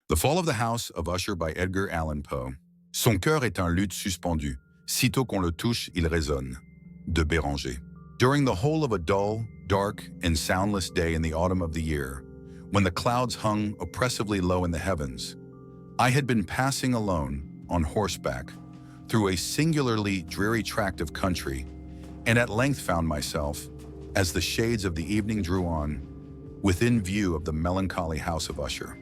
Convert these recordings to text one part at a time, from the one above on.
The Fall of the House of Usher by Edgar Allan Poe. Son cœur est un luth suspendu. Sitôt qu'on le touche, il résonne. De Béranger. During the whole of a dull, dark, and soundless day in the autumn of the year, when the clouds hung oppressively low in the heavens, I had been passing alone, on horseback, through a singularly dreary tract of country, and at length found myself, as the shades of the evening drew on, within view of the melancholy House of Usher.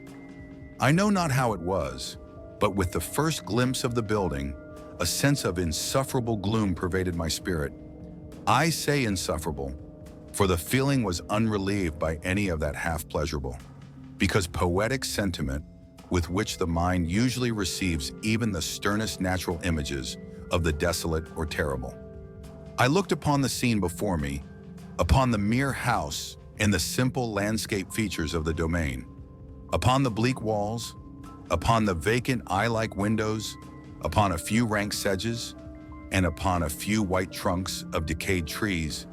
I know not how it was, but with the first glimpse of the building, a sense of insufferable gloom pervaded my spirit. I say insufferable, for the feeling was unrelieved by any of that half-pleasurable, because poetic sentiment with which the mind usually receives even the sternest natural images of the desolate or terrible. I looked upon the scene before me, upon the mere house and the simple landscape features of the domain, upon the bleak walls, upon the vacant eye-like windows, upon a few rank sedges, and upon a few white trunks of decayed trees,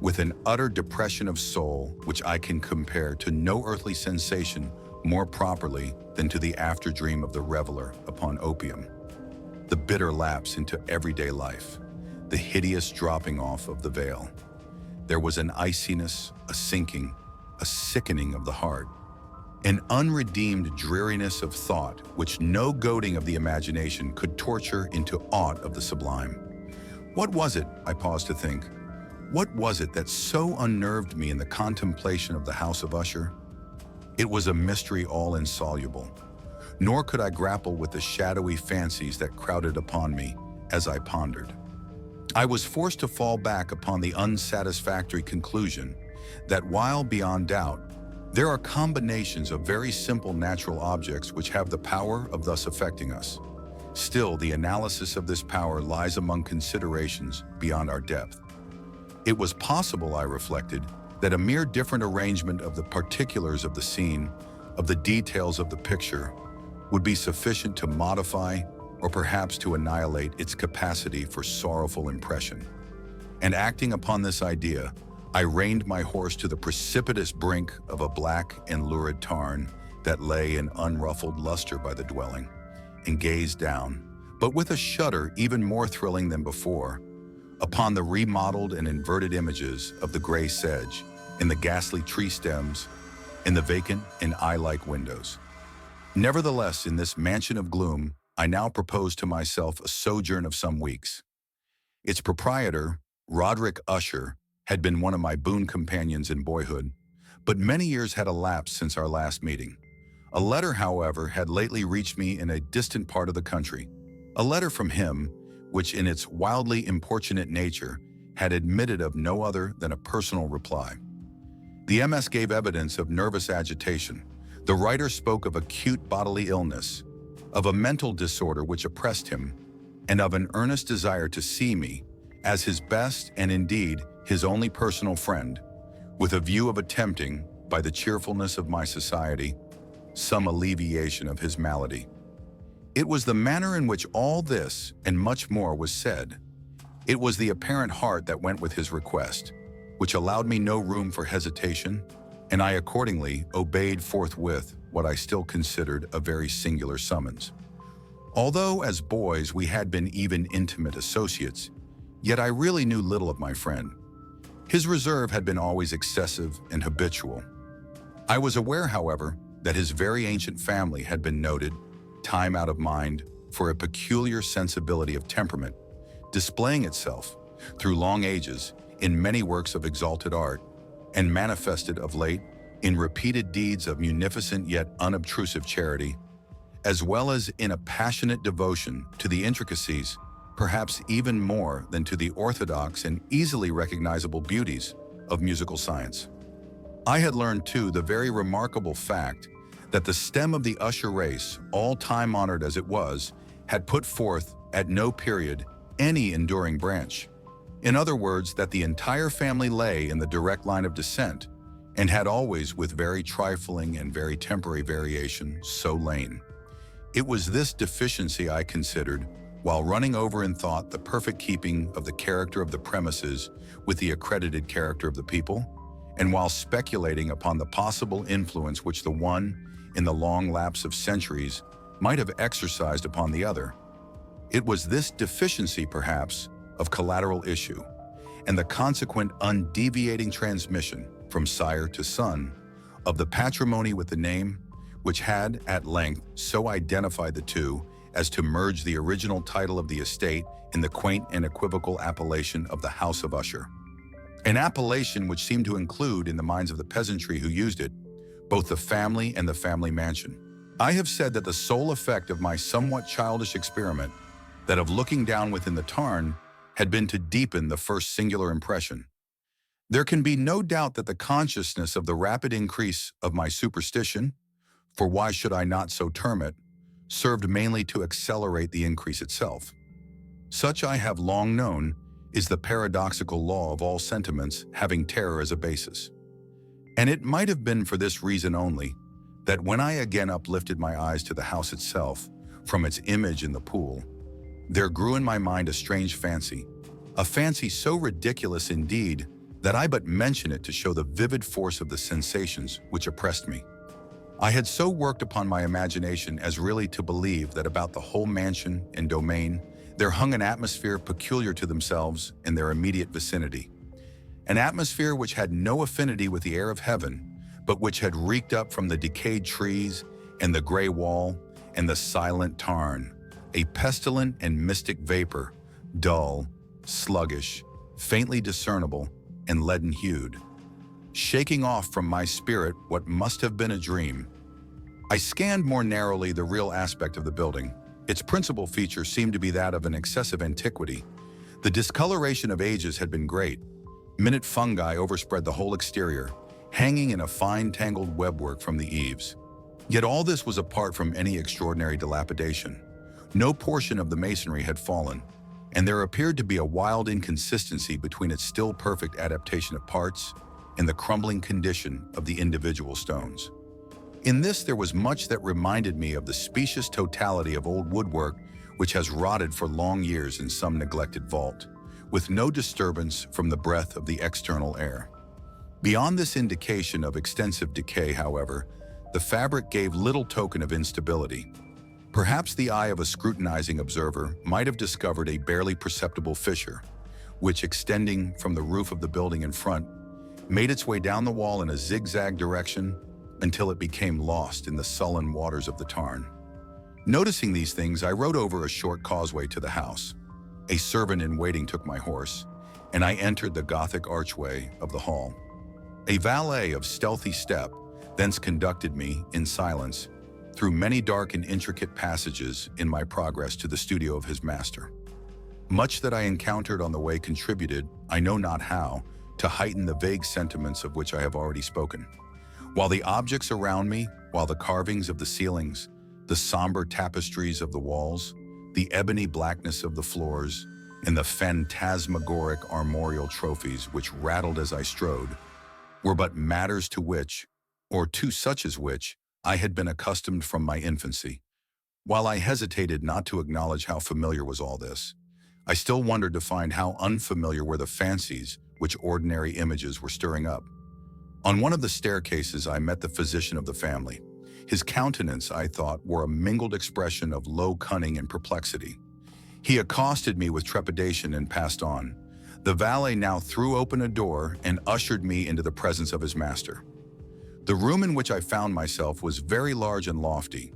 with an utter depression of soul which I can compare to no earthly sensation more properly than to the after-dream of the reveler upon opium. The bitter lapse into everyday life, the hideous dropping off of the veil. There was an iciness, a sinking, a sickening of the heart, an unredeemed dreariness of thought which no goading of the imagination could torture into aught of the sublime. What was it, I paused to think, what was it that so unnerved me in the contemplation of the House of Usher? It was a mystery all insoluble, nor could I grapple with the shadowy fancies that crowded upon me as I pondered. I was forced to fall back upon the unsatisfactory conclusion that while beyond doubt, there are combinations of very simple natural objects which have the power of thus affecting us, still the analysis of this power lies among considerations beyond our depth. It was possible, I reflected, that a mere different arrangement of the particulars of the scene, of the details of the picture, would be sufficient to modify or perhaps to annihilate its capacity for sorrowful impression. And acting upon this idea, I reined my horse to the precipitous brink of a black and lurid tarn that lay in unruffled luster by the dwelling, and gazed down, but with a shudder even more thrilling than before, upon the remodeled and inverted images of the gray sedge, in the ghastly tree stems, in the vacant and eye-like windows. Nevertheless, in this mansion of gloom, I now proposed to myself a sojourn of some weeks. Its proprietor, Roderick Usher, had been one of my boon companions in boyhood, but many years had elapsed since our last meeting. A letter, however, had lately reached me in a distant part of the country, a letter from him, which in its wildly importunate nature had admitted of no other than a personal reply. The MS gave evidence of nervous agitation. The writer spoke of acute bodily illness, of a mental disorder which oppressed him, and of an earnest desire to see me, as his best and indeed his only personal friend, with a view of attempting, by the cheerfulness of my society, some alleviation of his malady. It was the manner in which all this and much more was said. It was the apparent heart that went with his request, which allowed me no room for hesitation, and I accordingly obeyed forthwith what I still considered a very singular summons. Although as boys we had been even intimate associates, yet I really knew little of my friend. His reserve had been always excessive and habitual. I was aware, however, that his very ancient family had been noted, time out of mind, for a peculiar sensibility of temperament, displaying itself, through long ages, in many works of exalted art, and manifested of late in repeated deeds of munificent yet unobtrusive charity, as well as in a passionate devotion to the intricacies, perhaps even more than to the orthodox and easily recognizable beauties of musical science. I had learned, too, the very remarkable fact that the stem of the Usher race, all time-honored as it was, had put forth, at no period, any enduring branch. In other words, that the entire family lay in the direct line of descent, and had always, with very trifling and very temporary variation, so lain. It was this deficiency I considered, while running over in thought the perfect keeping of the character of the premises with the accredited character of the people, and while speculating upon the possible influence which the one in the long lapse of centuries might have exercised upon the other. It was this deficiency, perhaps, of collateral issue, and the consequent undeviating transmission from sire to son of the patrimony with the name, which had, at length, so identified the two as to merge the original title of the estate in the quaint and equivocal appellation of the House of Usher. An appellation which seemed to include, in the minds of the peasantry who used it, both the family and the family mansion. I have said that the sole effect of my somewhat childish experiment, that of looking down within the tarn, had been to deepen the first singular impression. There can be no doubt that the consciousness of the rapid increase of my superstition, for why should I not so term it, served mainly to accelerate the increase itself. Such, I have long known, is the paradoxical law of all sentiments having terror as a basis. And it might have been for this reason only that when I again uplifted my eyes to the house itself from its image in the pool, there grew in my mind a strange fancy, a fancy so ridiculous indeed that I but mention it to show the vivid force of the sensations which oppressed me. I had so worked upon my imagination as really to believe that about the whole mansion and domain there hung an atmosphere peculiar to themselves in their immediate vicinity, an atmosphere which had no affinity with the air of heaven, but which had reeked up from the decayed trees and the gray wall and the silent tarn, a pestilent and mystic vapor, dull, sluggish, faintly discernible, and leaden-hued, shaking off from my spirit what must have been a dream. I scanned more narrowly the real aspect of the building. Its principal feature seemed to be that of an excessive antiquity. The discoloration of ages had been great. Minute fungi overspread the whole exterior, hanging in a fine tangled webwork from the eaves. Yet all this was apart from any extraordinary dilapidation. No portion of the masonry had fallen, and there appeared to be a wild inconsistency between its still perfect adaptation of parts and the crumbling condition of the individual stones. In this there was much that reminded me of the specious totality of old woodwork which has rotted for long years in some neglected vault, with no disturbance from the breath of the external air. Beyond this indication of extensive decay, however, the fabric gave little token of instability. Perhaps the eye of a scrutinizing observer might have discovered a barely perceptible fissure, which, extending from the roof of the building in front, made its way down the wall in a zigzag direction until it became lost in the sullen waters of the tarn. Noticing these things, I rode over a short causeway to the house. A servant in waiting took my horse, and I entered the Gothic archway of the hall. A valet of stealthy step thence conducted me, in silence, through many dark and intricate passages in my progress to the studio of his master. Much that I encountered on the way contributed, I know not how, to heighten the vague sentiments of which I have already spoken. While the objects around me, while the carvings of the ceilings, the somber tapestries of the walls, the ebony blackness of the floors, and the phantasmagoric armorial trophies which rattled as I strode, were but matters to which, or to such as which, I had been accustomed from my infancy. While I hesitated not to acknowledge how familiar was all this, I still wondered to find how unfamiliar were the fancies which ordinary images were stirring up. On one of the staircases I met the physician of the family. His countenance, I thought, wore a mingled expression of low cunning and perplexity. He accosted me with trepidation and passed on. The valet now threw open a door and ushered me into the presence of his master. The room in which I found myself was very large and lofty.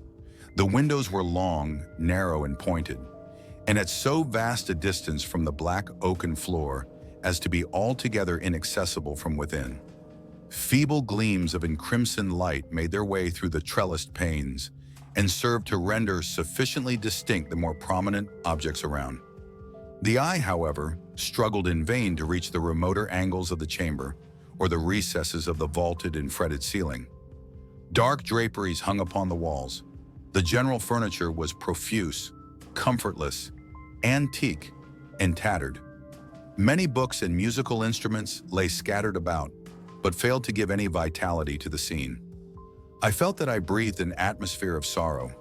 The windows were long, narrow, and pointed, and at so vast a distance from the black oaken floor as to be altogether inaccessible from within. Feeble gleams of encrimsoned light made their way through the trellised panes and served to render sufficiently distinct the more prominent objects around. The eye, however, struggled in vain to reach the remoter angles of the chamber or the recesses of the vaulted and fretted ceiling. Dark draperies hung upon the walls. The general furniture was profuse, comfortless, antique, and tattered. Many books and musical instruments lay scattered about, but failed to give any vitality to the scene. I felt that I breathed an atmosphere of sorrow.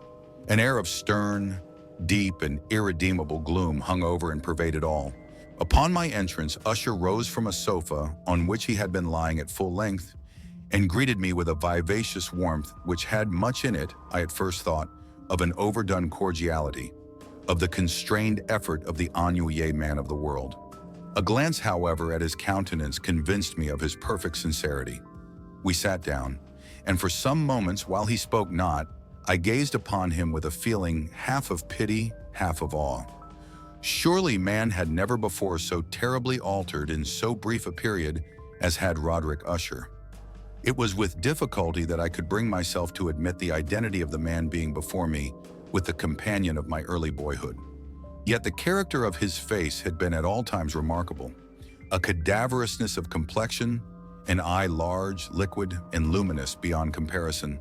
An air of stern, deep, and irredeemable gloom hung over and pervaded all. Upon my entrance, Usher rose from a sofa on which he had been lying at full length, and greeted me with a vivacious warmth which had much in it, I at first thought, of an overdone cordiality, of the constrained effort of the ennuyé man of the world. A glance, however, at his countenance convinced me of his perfect sincerity. We sat down, and for some moments, while he spoke not, I gazed upon him with a feeling half of pity, half of awe. Surely man had never before so terribly altered in so brief a period as had Roderick Usher. It was with difficulty that I could bring myself to admit the identity of the man being before me with the companion of my early boyhood. Yet the character of his face had been at all times remarkable. A cadaverousness of complexion, an eye large, liquid, and luminous beyond comparison,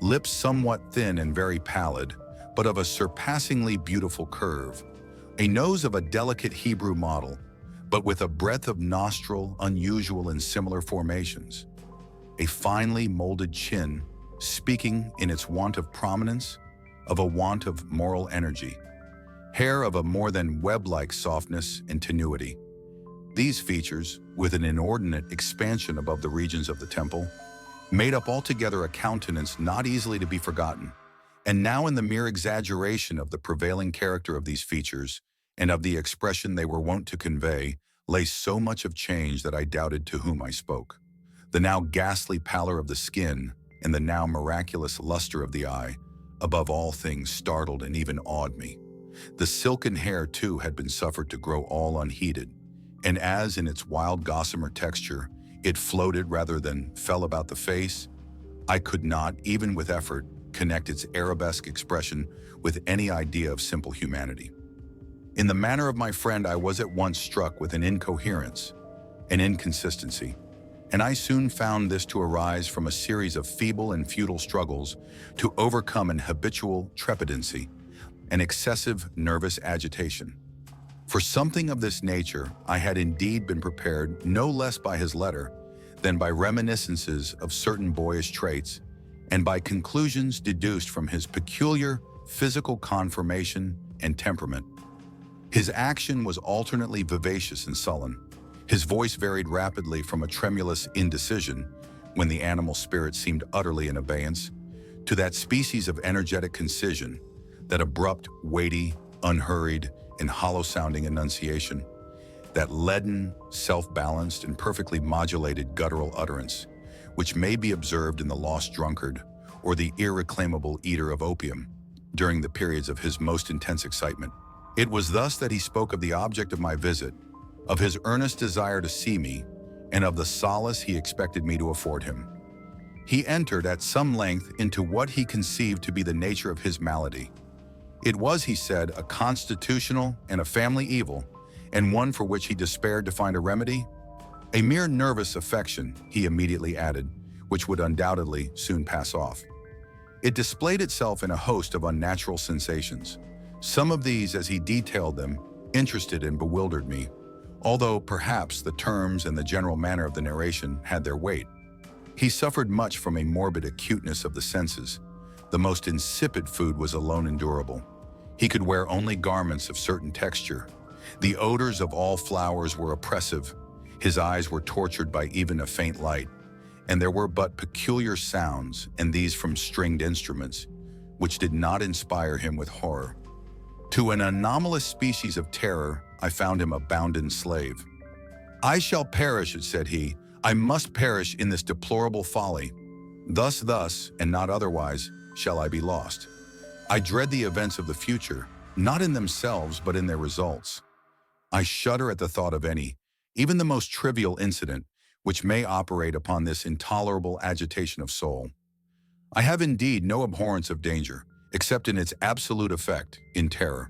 lips somewhat thin and very pallid, but of a surpassingly beautiful curve, a nose of a delicate Hebrew model, but with a breadth of nostril unusual in similar formations, a finely molded chin, speaking in its want of prominence, of a want of moral energy, hair of a more than web-like softness and tenuity. These features, with an inordinate expansion above the regions of the temple, made up altogether a countenance not easily to be forgotten. And now in the mere exaggeration of the prevailing character of these features and of the expression they were wont to convey, lay so much of change that I doubted to whom I spoke. The now ghastly pallor of the skin and the now miraculous luster of the eye, above all things, startled and even awed me. The silken hair, too, had been suffered to grow all unheeded, and as in its wild gossamer texture, it floated rather than fell about the face, I could not, even with effort, connect its arabesque expression with any idea of simple humanity. In the manner of my friend, I was at once struck with an incoherence, an inconsistency, and I soon found this to arise from a series of feeble and futile struggles to overcome an habitual trepidancy, an excessive nervous agitation. For something of this nature, I had indeed been prepared no less by his letter than by reminiscences of certain boyish traits and by conclusions deduced from his peculiar physical conformation and temperament. His action was alternately vivacious and sullen. His voice varied rapidly from a tremulous indecision, when the animal spirit seemed utterly in abeyance, to that species of energetic concision, that abrupt, weighty, unhurried, and hollow-sounding enunciation, that leaden, self-balanced, and perfectly modulated guttural utterance, which may be observed in the lost drunkard or the irreclaimable eater of opium during the periods of his most intense excitement. It was thus that he spoke of the object of my visit, of his earnest desire to see me, and of the solace he expected me to afford him. He entered at some length into what he conceived to be the nature of his malady. It was, he said, a constitutional and a family evil, and one for which he despaired to find a remedy. A mere nervous affection, he immediately added, which would undoubtedly soon pass off. It displayed itself in a host of unnatural sensations. Some of these, as he detailed them, interested and bewildered me, although perhaps the terms and the general manner of the narration had their weight. He suffered much from a morbid acuteness of the senses. The most insipid food was alone endurable. He could wear only garments of certain texture. The odors of all flowers were oppressive. His eyes were tortured by even a faint light, and there were but peculiar sounds, and these from stringed instruments, which did not inspire him with horror. To an anomalous species of terror, I found him a bounden slave. "I shall perish," said he. "I must perish in this deplorable folly. Thus, and not otherwise, shall I be lost. I dread the events of the future, not in themselves, but in their results. I shudder at the thought of any, even the most trivial incident, which may operate upon this intolerable agitation of soul. I have indeed no abhorrence of danger, except in its absolute effect, in terror.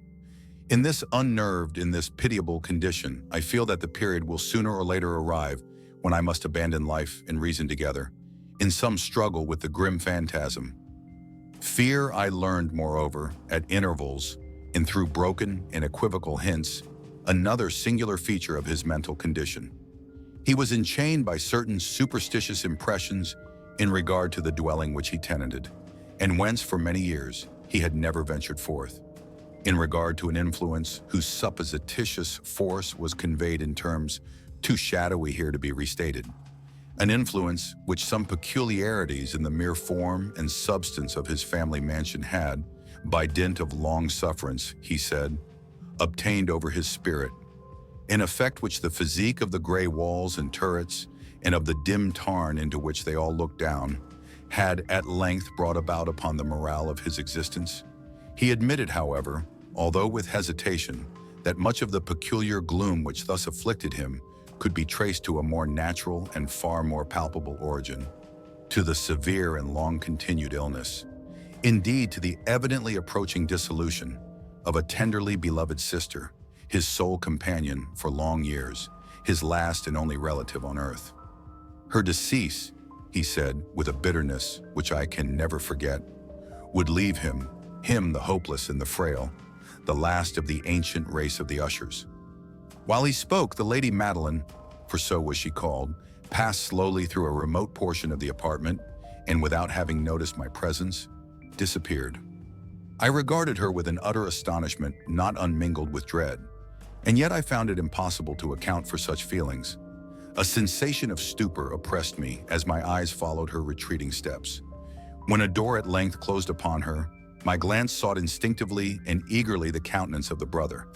In this unnerved, in this pitiable condition, I feel that the period will sooner or later arrive when I must abandon life and reason together, in some struggle with the grim phantasm. Fear, I learned, moreover, at intervals, and through broken and equivocal hints, another singular feature of his mental condition. He was enchained by certain superstitious impressions in regard to the dwelling which he tenanted, and whence for many years he had never ventured forth. In regard to an influence whose supposititious force was conveyed in terms too shadowy here to be restated. an influence which some peculiarities in the mere form and substance of his family mansion had, by dint of long sufferance, he said, obtained over his spirit, an effect which the physique of the gray walls and turrets and of the dim tarn into which they all looked down had at length brought about upon the morale of his existence. He admitted, however, although with hesitation, that much of the peculiar gloom which thus afflicted him could be traced to a more natural and far more palpable origin, to the severe and long-continued illness, indeed to the evidently approaching dissolution of a tenderly beloved sister, his sole companion for long years, his last and only relative on earth. Her decease, he said with a bitterness which I can never forget, would leave him the hopeless and the frail, the last of the ancient race of the Ushers. While he spoke, the Lady Madeline, for so was she called, passed slowly through a remote portion of the apartment and, without having noticed my presence, disappeared. I regarded her with an utter astonishment not unmingled with dread, and yet I found it impossible to account for such feelings. A sensation of stupor oppressed me as my eyes followed her retreating steps. When a door at length closed upon her, my glance sought instinctively and eagerly the countenance of the brother,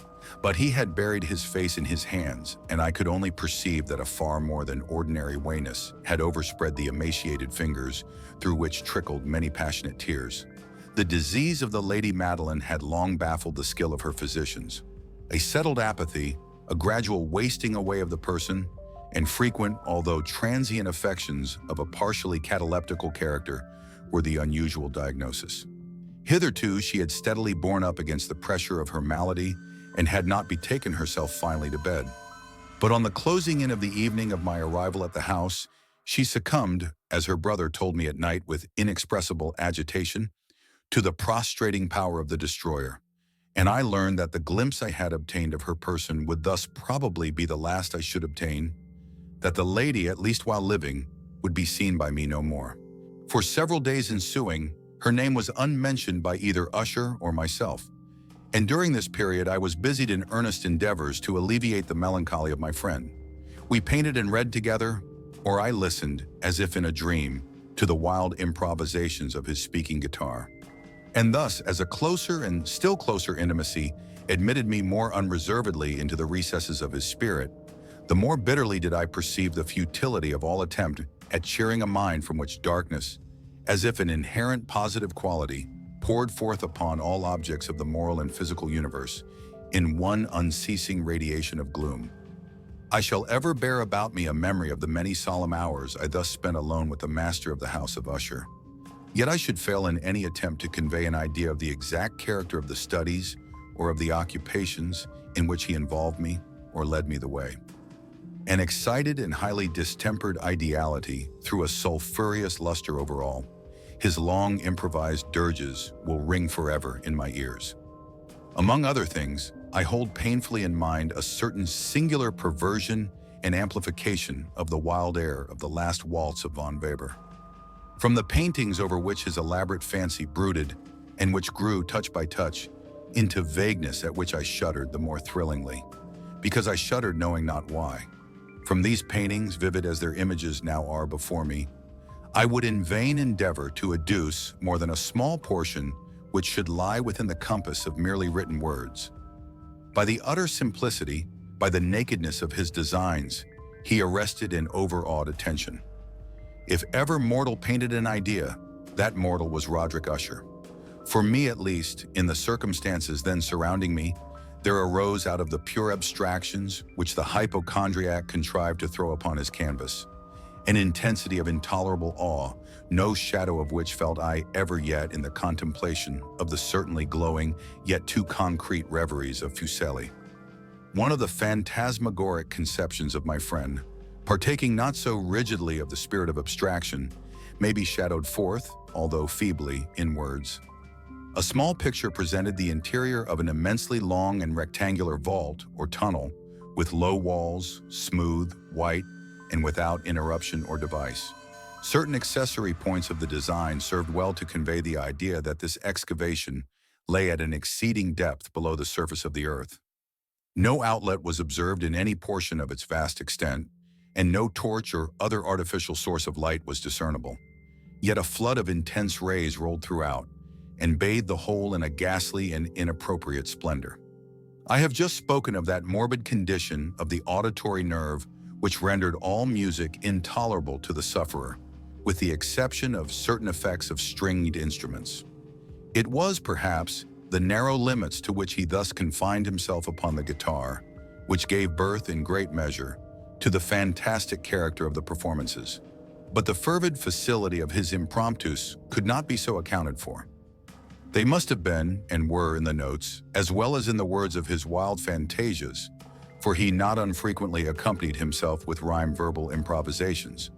but he had buried his face in his hands, and I could only perceive that a far more than ordinary wayness had overspread the emaciated fingers, through which trickled many passionate tears. The disease of the Lady Madeline had long baffled the skill of her physicians. A settled apathy, a gradual wasting away of the person, and frequent, although transient affections of a partially cataleptical character were the unusual diagnosis. Hitherto, she had steadily borne up against the pressure of her malady and had not betaken herself finally to bed. But on the closing in of the evening of my arrival at the house, she succumbed, as her brother told me at night with inexpressible agitation, to the prostrating power of the destroyer, and I learned that the glimpse I had obtained of her person would thus probably be the last I should obtain, that the lady, at least while living, would be seen by me no more. For several days ensuing, her name was unmentioned by either Usher or myself, and during this period I was busied in earnest endeavors to alleviate the melancholy of my friend. We painted and read together, or I listened, as if in a dream, to the wild improvisations of his speaking guitar. And thus, as a closer and still closer intimacy admitted me more unreservedly into the recesses of his spirit, the more bitterly did I perceive the futility of all attempt at cheering a mind from which darkness, as if an inherent positive quality, poured forth upon all objects of the moral and physical universe in one unceasing radiation of gloom. I shall ever bear about me a memory of the many solemn hours I thus spent alone with the master of the House of Usher. Yet I should fail in any attempt to convey an idea of the exact character of the studies or of the occupations in which he involved me or led me the way. An excited and highly distempered ideality threw a sulphurous luster over all. His long improvised dirges will ring forever in my ears. Among other things, I hold painfully in mind a certain singular perversion and amplification of the wild air of the last waltz of von Weber. From the paintings over which his elaborate fancy brooded, and which grew touch by touch, into vagueness at which I shuddered the more thrillingly, because I shuddered knowing not why. From these paintings, vivid as their images now are before me, I would in vain endeavor to adduce more than a small portion which should lie within the compass of merely written words. By the utter simplicity, by the nakedness of his designs, he arrested and overawed attention. If ever mortal painted an idea, that mortal was Roderick Usher. For me at least, in the circumstances then surrounding me, there arose out of the pure abstractions which the hypochondriac contrived to throw upon his canvas an intensity of intolerable awe, no shadow of which felt I ever yet in the contemplation of the certainly glowing yet too concrete reveries of Fuseli. One of the phantasmagoric conceptions of my friend, partaking not so rigidly of the spirit of abstraction, may be shadowed forth, although feebly, in words. A small picture presented the interior of an immensely long and rectangular vault or tunnel, with low walls, smooth, white, and without interruption or device. Certain accessory points of the design served well to convey the idea that this excavation lay at an exceeding depth below the surface of the earth. No outlet was observed in any portion of its vast extent, and no torch or other artificial source of light was discernible. Yet a flood of intense rays rolled throughout and bathed the whole in a ghastly and inappropriate splendor. I have just spoken of that morbid condition of the auditory nerve which rendered all music intolerable to the sufferer, with the exception of certain effects of stringed instruments. It was, perhaps, the narrow limits to which he thus confined himself upon the guitar, which gave birth, in great measure, to the fantastic character of the performances. But the fervid facility of his impromptus could not be so accounted for. They must have been, and were in the notes, as well as in the words of his wild fantasias, for he not unfrequently accompanied himself with rhyme-verbal improvisations.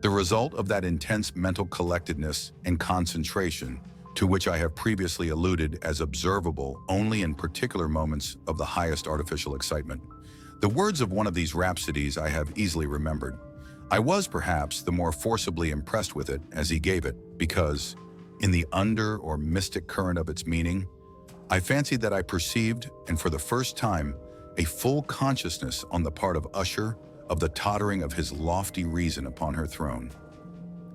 The result of that intense mental collectedness and concentration to which I have previously alluded as observable only in particular moments of the highest artificial excitement. The words of one of these rhapsodies I have easily remembered. I was, perhaps, the more forcibly impressed with it as he gave it, because, in the under or mystic current of its meaning, I fancied that I perceived, and for the first time, a full consciousness on the part of Usher of the tottering of his lofty reason upon her throne.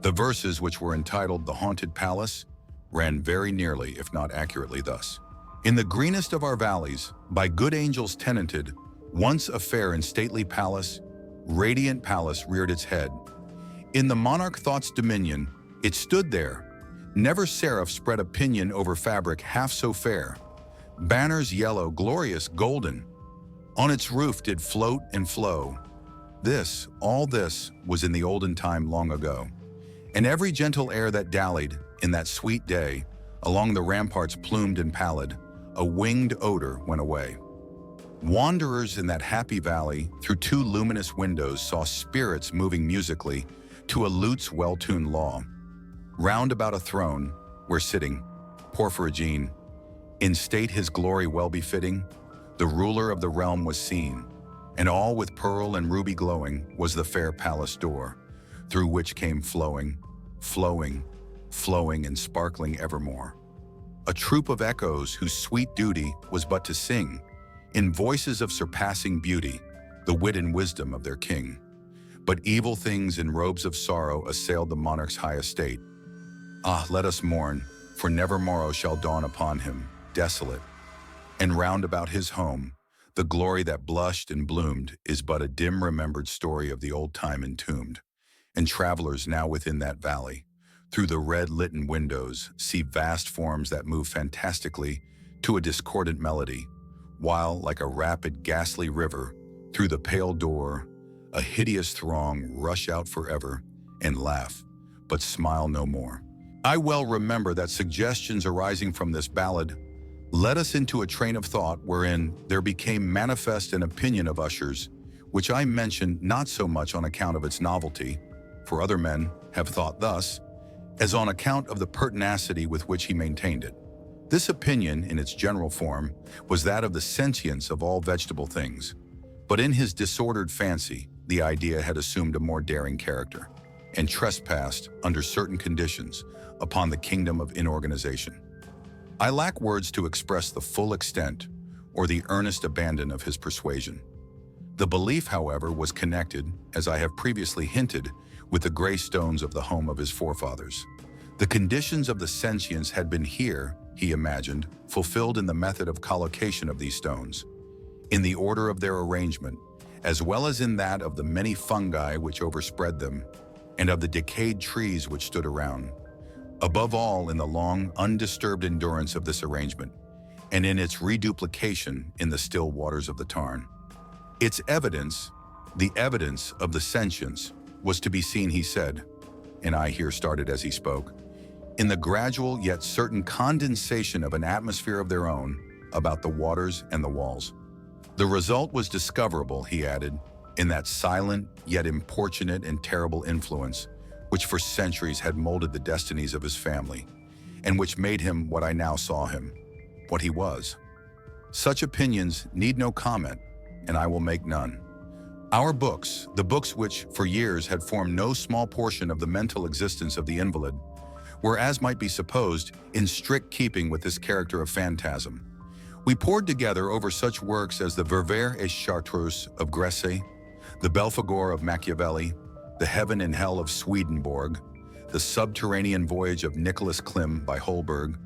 The verses, which were entitled The Haunted Palace, ran very nearly, if not accurately, thus. In the greenest of our valleys, by good angels tenanted, once a fair and stately palace, radiant palace reared its head. In the monarch thought's dominion, it stood there. Never seraph spread a pinion over fabric half so fair. Banners yellow, glorious, golden, on its roof did float and flow. This, all this, was in the olden time long ago. And every gentle air that dallied, in that sweet day, along the ramparts plumed and pallid, a winged odor went away. Wanderers in that happy valley, through two luminous windows, saw spirits moving musically to a lute's well-tuned law. Round about a throne, where sitting, Porphyrogene, in state his glory well befitting, the ruler of the realm was seen, and all with pearl and ruby glowing was the fair palace door, through which came flowing, flowing, flowing and sparkling evermore, a troop of echoes whose sweet duty was but to sing, in voices of surpassing beauty, the wit and wisdom of their king. But evil things in robes of sorrow assailed the monarch's high estate. Ah, let us mourn, for never morrow shall dawn upon him, desolate. And round about his home, the glory that blushed and bloomed is but a dim remembered story of the old time entombed. And travelers now within that valley, through the red litten windows, see vast forms that move fantastically to a discordant melody, while, like a rapid, ghastly river, through the pale door, a hideous throng rush out forever and laugh, but smile no more. I well remember that suggestions arising from this ballad led us into a train of thought wherein there became manifest an opinion of Usher's, which I mentioned not so much on account of its novelty, for other men have thought thus, as on account of the pertinacity with which he maintained it. This opinion, in its general form, was that of the sentience of all vegetable things, but in his disordered fancy, the idea had assumed a more daring character, and trespassed, under certain conditions, upon the kingdom of inorganization. I lack words to express the full extent or the earnest abandon of his persuasion. The belief, however, was connected, as I have previously hinted, with the gray stones of the home of his forefathers. The conditions of the sentience had been here, he imagined, fulfilled in the method of collocation of these stones, in the order of their arrangement, as well as in that of the many fungi which overspread them, and of the decayed trees which stood around. Above all, in the long, undisturbed endurance of this arrangement, and in its reduplication in the still waters of the Tarn. Its evidence, the evidence of the sentience, was to be seen, he said, and I here started as he spoke, in the gradual yet certain condensation of an atmosphere of their own about the waters and the walls. The result was discoverable, he added, in that silent yet importunate and terrible influence which for centuries had molded the destinies of his family, and which made him what I now saw him, what he was. Such opinions need no comment, and I will make none. Our books, the books which, for years, had formed no small portion of the mental existence of the invalid, were, as might be supposed, in strict keeping with this character of phantasm. We pored together over such works as the Verver et Chartreuse of Gresset, The Belphegor of Machiavelli, The Heaven and Hell of Swedenborg, The Subterranean Voyage of Nicholas Klim by Holberg,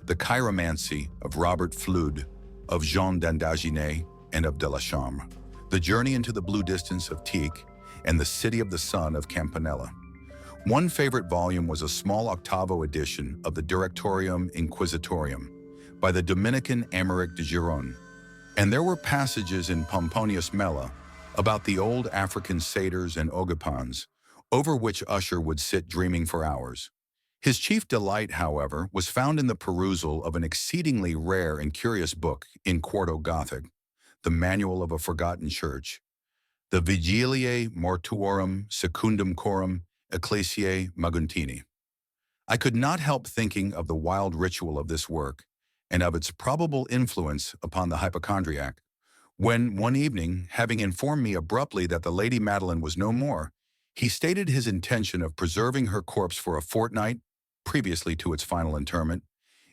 The Chiromancy of Robert Flood, of Jean d'Indaginé, and of de la Chambre, The Journey into the Blue Distance of Tieck, and The City of the Sun of Campanella. One favorite volume was a small octavo edition of the Directorium Inquisitorium by the Dominican Emeric de Giron, and there were passages in Pomponius Mela about the old African satyrs and ogipans, over which Usher would sit dreaming for hours. His chief delight, however, was found in the perusal of an exceedingly rare and curious book in quarto Gothic, the Manual of a Forgotten Church, the Vigiliae Mortuorum Secundum Coram Ecclesiae Maguntini. I could not help thinking of the wild ritual of this work and of its probable influence upon the hypochondriac, when one evening, having informed me abruptly that the Lady Madeline was no more, he stated his intention of preserving her corpse for a fortnight, previously to its final interment,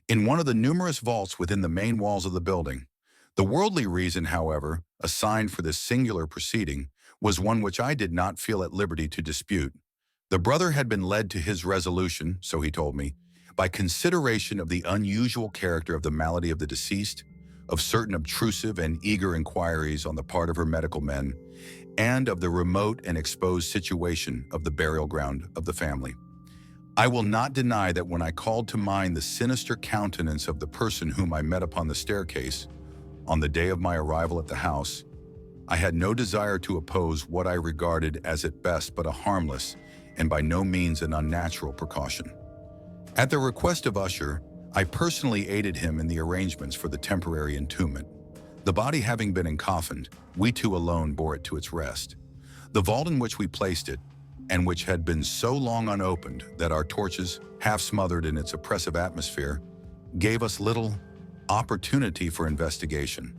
in one of the numerous vaults within the main walls of the building. The worldly reason, however, assigned for this singular proceeding was one which I did not feel at liberty to dispute. The brother had been led to his resolution, so he told me, by consideration of the unusual character of the malady of the deceased, of certain obtrusive and eager inquiries on the part of her medical men, and of the remote and exposed situation of the burial ground of the family. I will not deny that when I called to mind the sinister countenance of the person whom I met upon the staircase, on the day of my arrival at the house, I had no desire to oppose what I regarded as at best but a harmless and by no means an unnatural precaution. At the request of Usher, I personally aided him in the arrangements for the temporary entombment. The body having been encoffined, we two alone bore it to its rest. The vault in which we placed it, and which had been so long unopened that our torches, half smothered in its oppressive atmosphere, gave us little opportunity for investigation,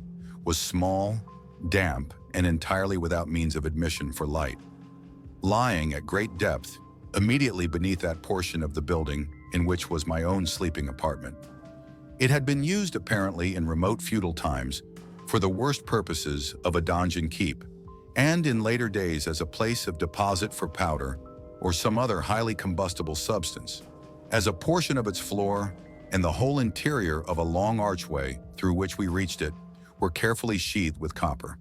was small, damp, and entirely without means of admission for light. Lying at great depth, immediately beneath that portion of the building in which was my own sleeping apartment. It had been used apparently in remote feudal times for the worst purposes of a donjon keep, and in later days as a place of deposit for powder or some other highly combustible substance, as a portion of its floor and the whole interior of a long archway through which we reached it were carefully sheathed with copper.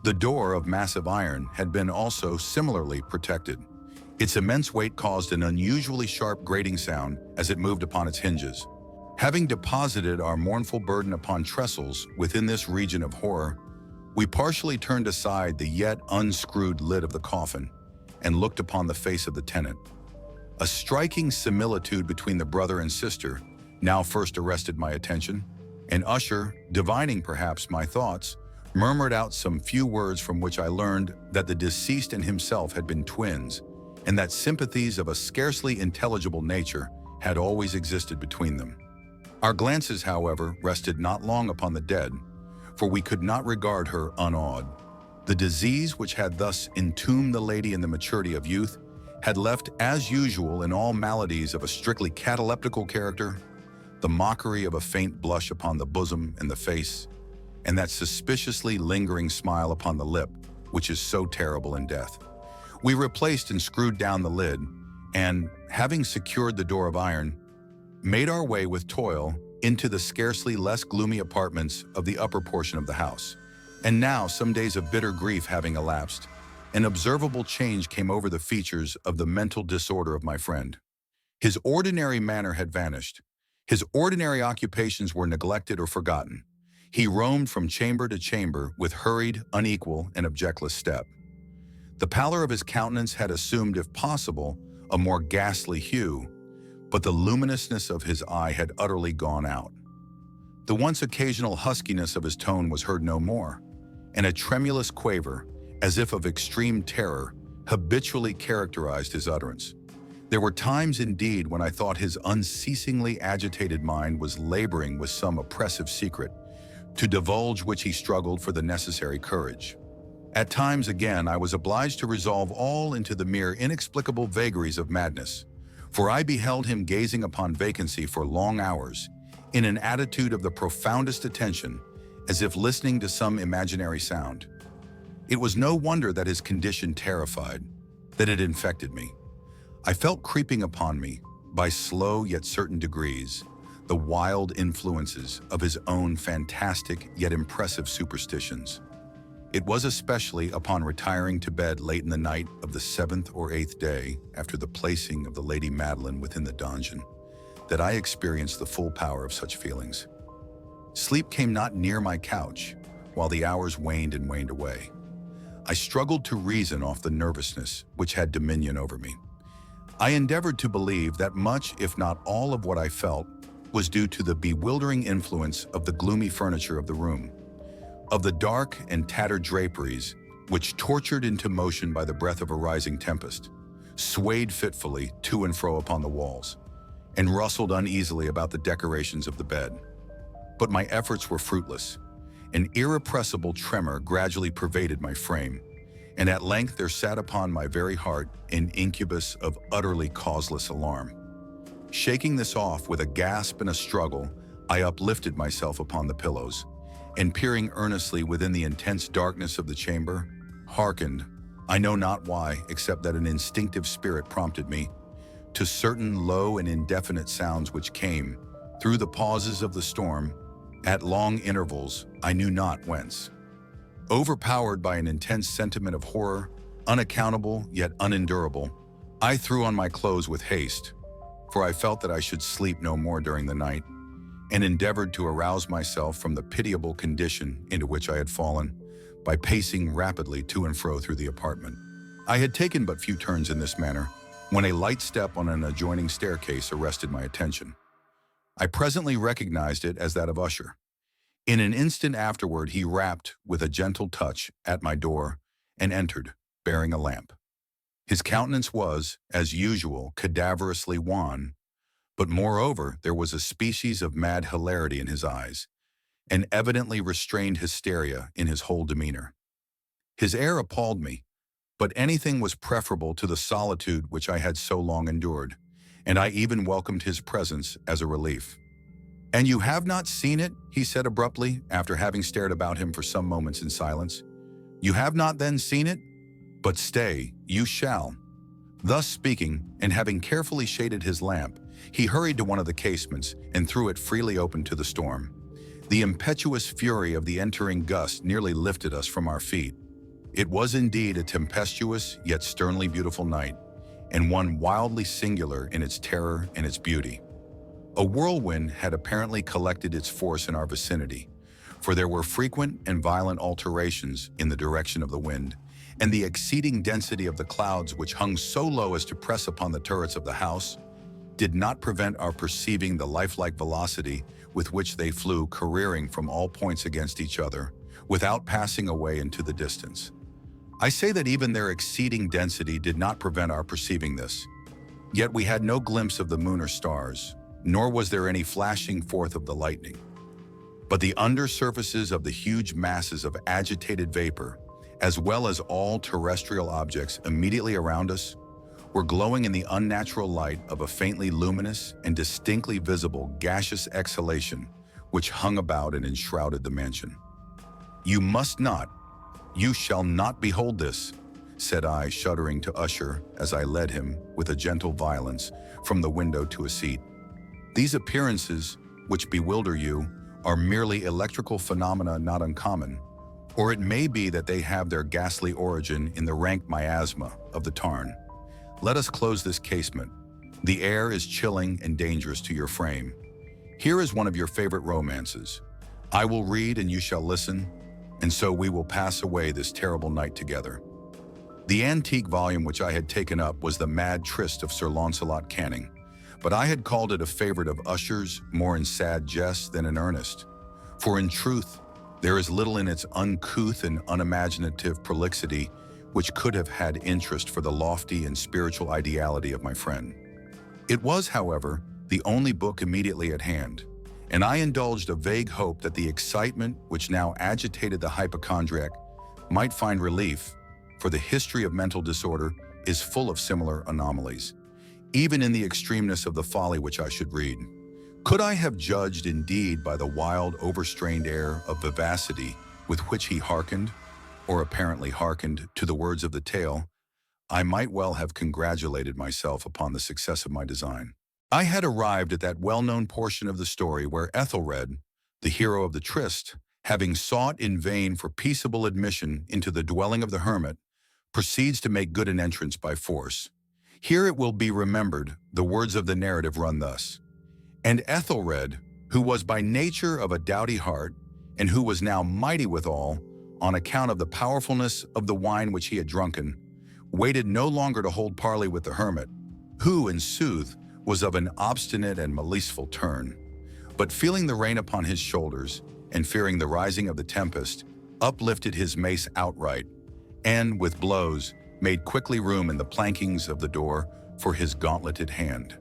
The door of massive iron had been also similarly protected. Its immense weight caused an unusually sharp grating sound as it moved upon its hinges. Having deposited our mournful burden upon trestles within this region of horror, we partially turned aside the yet unscrewed lid of the coffin and looked upon the face of the tenant. A striking similitude between the brother and sister now first arrested my attention, and Usher, divining perhaps my thoughts, murmured out some few words from which I learned that the deceased and himself had been twins, and that sympathies of a scarcely intelligible nature had always existed between them. Our glances, however, rested not long upon the dead, for we could not regard her unawed. The disease which had thus entombed the lady in the maturity of youth had left, as usual in all maladies of a strictly cataleptical character, the mockery of a faint blush upon the bosom and the face, and that suspiciously lingering smile upon the lip, which is so terrible in death. We replaced and screwed down the lid, and, having secured the door of iron, made our way with toil into the scarcely less gloomy apartments of the upper portion of the house. And now, some days of bitter grief having elapsed, an observable change came over the features of the mental disorder of my friend. His ordinary manner had vanished. His ordinary occupations were neglected or forgotten. He roamed from chamber to chamber with hurried, unequal, and objectless step. The pallor of his countenance had assumed, if possible, a more ghastly hue, but the luminousness of his eye had utterly gone out. The once occasional huskiness of his tone was heard no more, and a tremulous quaver, as if of extreme terror, habitually characterized his utterance. There were times indeed when I thought his unceasingly agitated mind was laboring with some oppressive secret, to divulge which he struggled for the necessary courage. At times, again, I was obliged to resolve all into the mere inexplicable vagaries of madness, for I beheld him gazing upon vacancy for long hours, in an attitude of the profoundest attention, as if listening to some imaginary sound. It was no wonder that his condition terrified, that it infected me. I felt creeping upon me, by slow yet certain degrees, the wild influences of his own fantastic yet impressive superstitions. It was especially upon retiring to bed late in the night of the 7th or 8th day after the placing of the Lady Madeline within the donjon that I experienced the full power of such feelings. Sleep came not near my couch, while the hours waned and waned away. I struggled to reason off the nervousness which had dominion over me. I endeavored to believe that much, if not all, of what I felt was due to the bewildering influence of the gloomy furniture of the room, of the dark and tattered draperies which, tortured into motion by the breath of a rising tempest, swayed fitfully to and fro upon the walls, and rustled uneasily about the decorations of the bed. But my efforts were fruitless. An irrepressible tremor gradually pervaded my frame, and at length there sat upon my very heart an incubus of utterly causeless alarm. Shaking this off with a gasp and a struggle, I uplifted myself upon the pillows, and peering earnestly within the intense darkness of the chamber, hearkened, I know not why, except that an instinctive spirit prompted me, to certain low and indefinite sounds which came, through the pauses of the storm, at long intervals, I knew not whence. Overpowered by an intense sentiment of horror, unaccountable yet unendurable, I threw on my clothes with haste, for I felt that I should sleep no more during the night, and endeavored to arouse myself from the pitiable condition into which I had fallen by pacing rapidly to and fro through the apartment. I had taken but few turns in this manner when a light step on an adjoining staircase arrested my attention. I presently recognized it as that of Usher. In an instant afterward, he rapped with a gentle touch at my door and entered, bearing a lamp. His countenance was, as usual, cadaverously wan, but moreover there was a species of mad hilarity in his eyes, and evidently restrained hysteria in his whole demeanor. His air appalled me, but anything was preferable to the solitude which I had so long endured, and I even welcomed his presence as a relief. "And you have not seen it?" he said abruptly, after having stared about him for some moments in silence. "You have not then seen it? But stay, you shall." Thus speaking, and having carefully shaded his lamp, he hurried to one of the casements and threw it freely open to the storm. The impetuous fury of the entering gust nearly lifted us from our feet. It was indeed a tempestuous yet sternly beautiful night, and one wildly singular in its terror and its beauty. A whirlwind had apparently collected its force in our vicinity, for there were frequent and violent alterations in the direction of the wind, and the exceeding density of the clouds which hung so low as to press upon the turrets of the house did not prevent our perceiving the lifelike velocity with which they flew careering from all points against each other, without passing away into the distance. I say that even their exceeding density did not prevent our perceiving this. Yet we had no glimpse of the moon or stars, nor was there any flashing forth of the lightning. But the under surfaces of the huge masses of agitated vapor, as well as all terrestrial objects immediately around us, were glowing in the unnatural light of a faintly luminous and distinctly visible gaseous exhalation which hung about and enshrouded the mansion. "You must not, you shall not behold this," said I, shuddering to Usher as I led him, with a gentle violence, from the window to a seat. "These appearances, which bewilder you, are merely electrical phenomena not uncommon, or it may be that they have their ghastly origin in the rank miasma of the tarn. Let us close this casement. The air is chilling and dangerous to your frame. Here is one of your favorite romances. I will read and you shall listen, and so we will pass away this terrible night together." The antique volume which I had taken up was The Mad Tryst of Sir Launcelot Canning, but I had called it a favorite of Usher's more in sad jest than in earnest, for in truth, there is little in its uncouth and unimaginative prolixity which could have had interest for the lofty and spiritual ideality of my friend. It was, however, the only book immediately at hand, and I indulged a vague hope that the excitement which now agitated the hypochondriac might find relief, for the history of mental disorder is full of similar anomalies, even in the extremeness of the folly which I should read. Could I have judged indeed by the wild, overstrained air of vivacity with which he hearkened? or apparently hearkened to the words of the tale, I might well have congratulated myself upon the success of my design. I had arrived at that well-known portion of the story where Ethelred, the hero of the tryst, having sought in vain for peaceable admission into the dwelling of the hermit, proceeds to make good an entrance by force. Here it will be remembered, the words of the narrative run thus: "And Ethelred, who was by nature of a doughty heart, and who was now mighty withal, on account of the powerfulness of the wine which he had drunken, waited no longer to hold parley with the hermit, who, in sooth, was of an obstinate and maliceful turn, but feeling the rain upon his shoulders, and fearing the rising of the tempest, uplifted his mace outright, and, with blows, made quickly room in the plankings of the door for his gauntleted hand.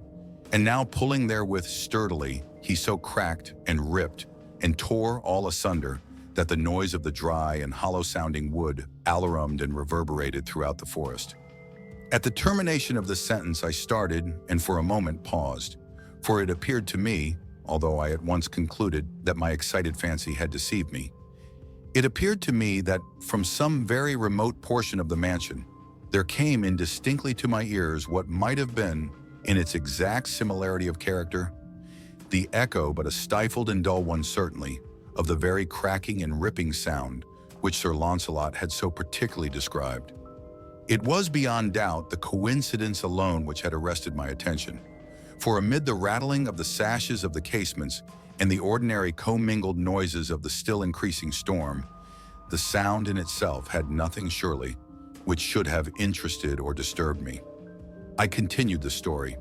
And now pulling therewith sturdily, he so cracked and ripped and tore all asunder that the noise of the dry and hollow-sounding wood alarumed and reverberated throughout the forest." At the termination of the sentence I started and for a moment paused, for it appeared to me, although I at once concluded that my excited fancy had deceived me, it appeared to me that from some very remote portion of the mansion, there came indistinctly to my ears what might have been, in its exact similarity of character, the echo, but a stifled and dull one certainly, of the very cracking and ripping sound which Sir Launcelot had so particularly described. It was beyond doubt the coincidence alone which had arrested my attention, for amid the rattling of the sashes of the casements and the ordinary commingled noises of the still increasing storm, the sound in itself had nothing surely which should have interested or disturbed me. I continued the story.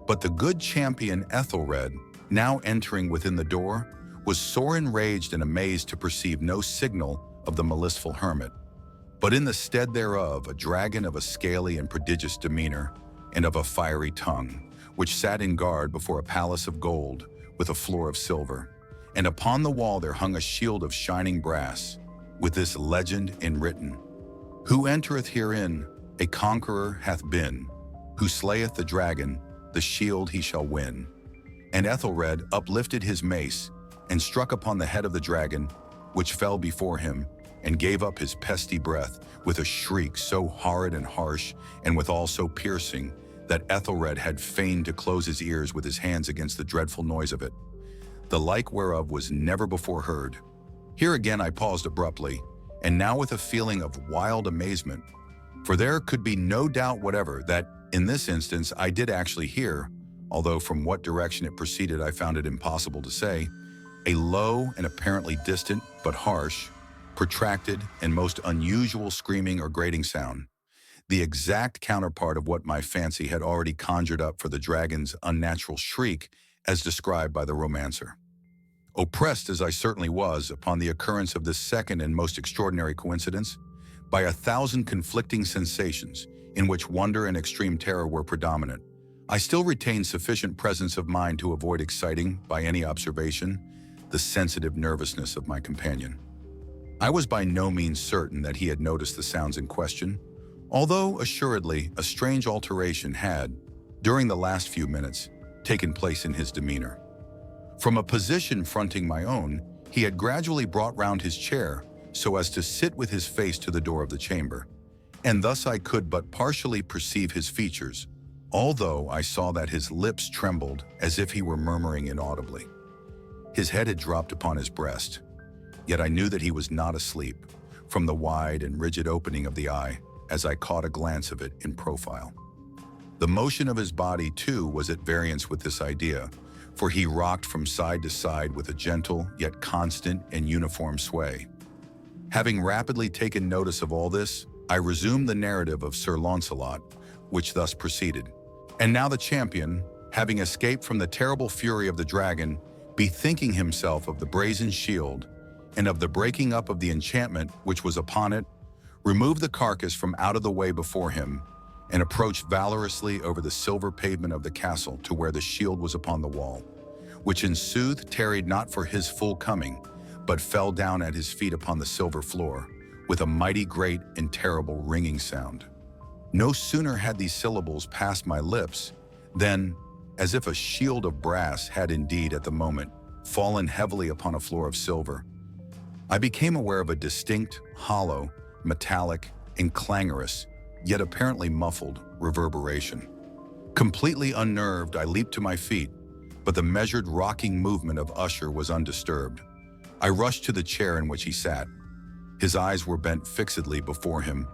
But the good champion Ethelred, now entering within the door, was sore enraged and amazed to perceive no signal of the maliceful hermit, but in the stead thereof a dragon of a scaly and prodigious demeanor, and of a fiery tongue, which sat in guard before a palace of gold with a floor of silver, and upon the wall there hung a shield of shining brass, with this legend enwritten: "Who entereth herein, a conqueror hath been, who slayeth the dragon, the shield he shall win." And Ethelred uplifted his mace, and struck upon the head of the dragon, which fell before him, and gave up his pesty breath with a shriek so horrid and harsh, and withal so piercing, that Ethelred had feigned to close his ears with his hands against the dreadful noise of it, the like whereof was never before heard. Here again I paused abruptly, and now with a feeling of wild amazement, for there could be no doubt whatever that, in this instance, I did actually hear, although from what direction it proceeded I found it impossible to say, a low and apparently distant, but harsh, protracted, and most unusual screaming or grating sound, the exact counterpart of what my fancy had already conjured up for the dragon's unnatural shriek as described by the romancer. Oppressed as I certainly was upon the occurrence of this second and most extraordinary coincidence, by 1,000 conflicting sensations in which wonder and extreme terror were predominant, I still retained sufficient presence of mind to avoid exciting, by any observation, the sensitive nervousness of my companion. I was by no means certain that he had noticed the sounds in question, although assuredly a strange alteration had, during the last few minutes, taken place in his demeanor. From a position fronting my own, he had gradually brought round his chair so as to sit with his face to the door of the chamber, and thus I could but partially perceive his features, although I saw that his lips trembled as if he were murmuring inaudibly. His head had dropped upon his breast, yet I knew that he was not asleep, from the wide and rigid opening of the eye, as I caught a glance of it in profile. The motion of his body, too, was at variance with this idea, for he rocked from side to side with a gentle yet constant and uniform sway. Having rapidly taken notice of all this, I resumed the narrative of Sir Launcelot, which thus proceeded. And now the champion, having escaped from the terrible fury of the dragon, bethinking himself of the brazen shield, and of the breaking up of the enchantment which was upon it, removed the carcass from out of the way before him, and approached valorously over the silver pavement of the castle to where the shield was upon the wall, which in sooth tarried not for his full coming, but fell down at his feet upon the silver floor, with a mighty great and terrible ringing sound. No sooner had these syllables passed my lips, than, as if a shield of brass had indeed at the moment fallen heavily upon a floor of silver, I became aware of a distinct, hollow, metallic, and clangorous, yet apparently muffled, reverberation. Completely unnerved, I leaped to my feet, but the measured rocking movement of Usher was undisturbed. I rushed to the chair in which he sat. His eyes were bent fixedly before him,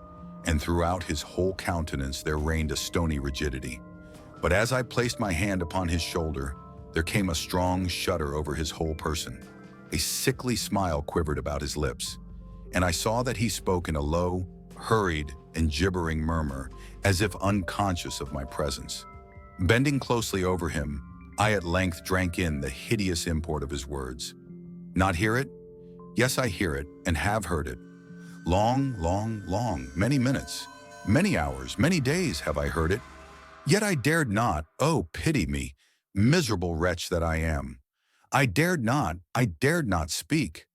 and throughout his whole countenance there reigned a stony rigidity. But as I placed my hand upon his shoulder, there came a strong shudder over his whole person. A sickly smile quivered about his lips, and I saw that he spoke in a low, hurried, and gibbering murmur, as if unconscious of my presence. Bending closely over him, I at length drank in the hideous import of his words. Not hear it? Yes, I hear it, and have heard it. Long, many minutes, many hours, many days have I heard it. Yet I dared not, oh, pity me, miserable wretch that I am. I dared not speak.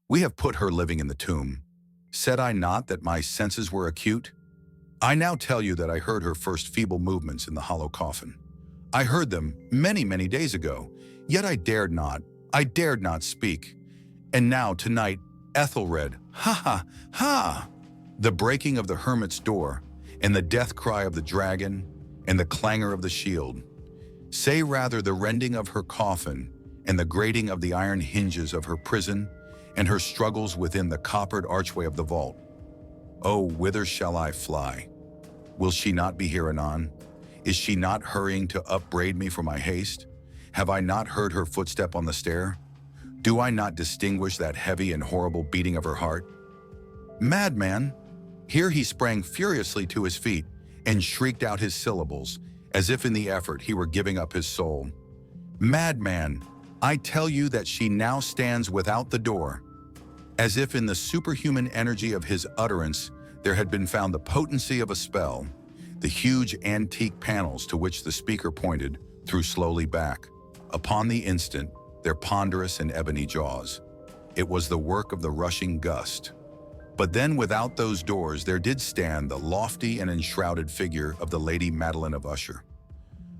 We have put her living in the tomb. Said I not that my senses were acute? I now tell you that I heard her first feeble movements in the hollow coffin. I heard them many days ago, yet I dared not speak. And now, tonight, Ethelred, ha! The breaking of the hermit's door, and the death cry of the dragon, and the clangor of the shield. Say rather the rending of her coffin, and the grating of the iron hinges of her prison, and her struggles within the coppered archway of the vault. Oh, whither shall I fly? Will she not be here anon? Is she not hurrying to upbraid me for my haste? Have I not heard her footstep on the stair? Do I not distinguish that heavy and horrible beating of her heart? Madman! Here he sprang furiously to his feet and shrieked out his syllables, as if in the effort he were giving up his soul. Madman! I tell you that she now stands without the door. As if in the superhuman energy of his utterance there had been found the potency of a spell, the huge antique panels to which the speaker pointed threw slowly back. Upon the instant, their ponderous and ebony jaws. It was the work of the rushing gust. But then without those doors there did stand the lofty and enshrouded figure of the Lady Madeline of Usher.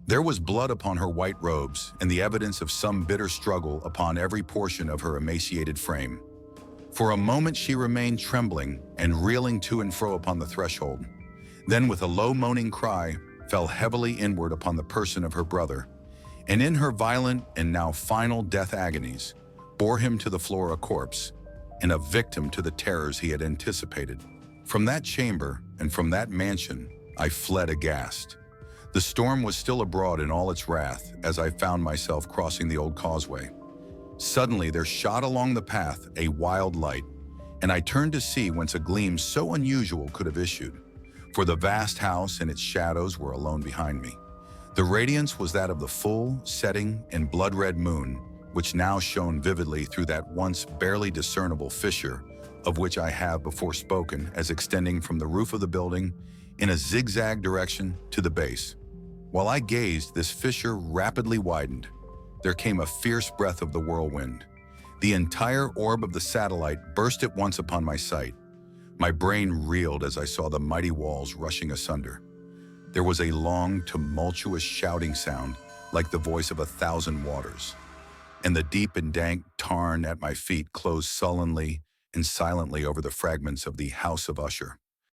There was blood upon her white robes and the evidence of some bitter struggle upon every portion of her emaciated frame. For a moment she remained trembling and reeling to and fro upon the threshold. Then with a low moaning cry, fell heavily inward upon the person of her brother, and in her violent and now final death agonies, bore him to the floor a corpse, and a victim to the terrors he had anticipated. From that chamber and from that mansion, I fled aghast. The storm was still abroad in all its wrath as I found myself crossing the old causeway. Suddenly there shot along the path a wild light, and I turned to see whence a gleam so unusual could have issued, for the vast house and its shadows were alone behind me. The radiance was that of the full, setting, and blood-red moon, which now shone vividly through that once barely discernible fissure of which I have before spoken as extending from the roof of the building in a zigzag direction to the base. While I gazed, this fissure rapidly widened. There came a fierce breath of the whirlwind. The entire orb of the satellite burst at once upon my sight. My brain reeled as I saw the mighty walls rushing asunder. There was a long, tumultuous shouting sound like the voice of 1,000 waters, and the deep and dank tarn at my feet closed sullenly and silently over the fragments of the House of Usher.